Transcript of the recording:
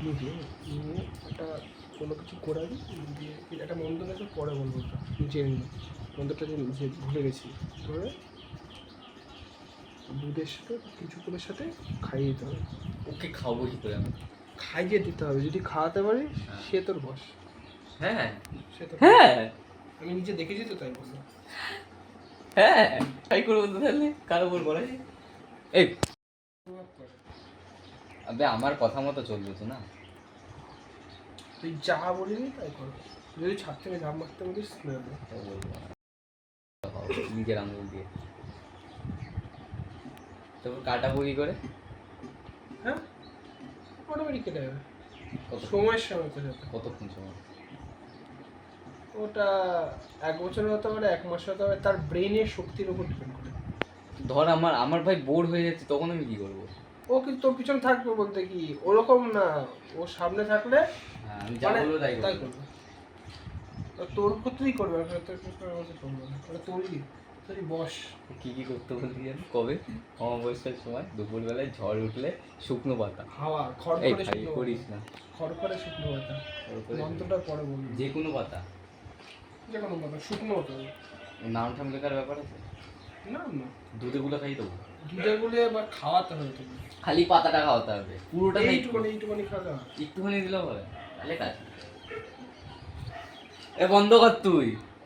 নিয়ে একটা কোনো কিছু করে দিয়ে একটা মন্ত্র আছে, পরে বলবো ওটা জেনে নিই। মন্ত্রটা যে ভুলে গেছি। ধরে দুধের সাথে কিছুক্ষণের সাথে খাইয়ে দিতে হবে। ওকে খাবো কি করে আমি? খাইয়ে দিতে হবে, যদি খাওয়াতে পারিস সে তোর বস। হ্যাঁ সে তো হ্যাঁ আমি নিজে দেখেছি তো, তাই বললাম। হ্যাঁ তাই করবো তো, তাহলে কার উপর করে? এই আবে আমার কথা মতো চলবে তো না? তুই যা বলিনি তাই কর। যদি ছাদ থেকে ঝাঁপ মারতে বলিস বলবো নিজের আঙুল দিয়ে। তারপর কাটাবো কি করে? হ্যাঁ, অটোমেটিক কেটে যাবে। কত সময়ের সময় তো যাবে। কতক্ষণ সময়? ওটা 1 বছরের হতে পারে, 1 মাসের হতে পারে, তার ব্রেনের শক্তির উপর ডিপেন্ড করে। ধর আমার ভাই বোর হয়ে যাচ্ছে, তখন আমি কি করবো? ও কিন্তু তোর পিছনে থাকবে বলতে কি ওরকম না, ও সামনে থাকলে হ্যাঁ আমি যা বলবো তাই তাই করবো। করবে। তোর ক্ষেত্রেই করবে, তোর ক্ষেত্রে আমাকে করবে না। ওটা তোরই বস। কি কি করতে বলতে জানি? কবে? অমাবস্যার সময় দুপুরবেলায় ঝড় উঠলে শুকনো পাতা। হাওয়া খড় এই করে ভাই শুকনো করিস না। খড় করে শুকনো পাতা। খড়খড়ে মন্ত্রটা পরে বলবি। যে কোনো পাতা? যে কোনো পাতা শুকনো হতে হবে। নাম ঠাম লেখার ব্যাপার আছে? না না, দুধে গুলো খাই দেবো? দুধে গুলে আবার খাওয়াতে হবে তোকে। খালি পাতাটা খাওয়াতে হবে, পুরোটা খাই? এইটুকুনি খাওয়া। একটুখানি দিলেও হবে, তাহলে কাজ। এ বন্ধ কর তুই।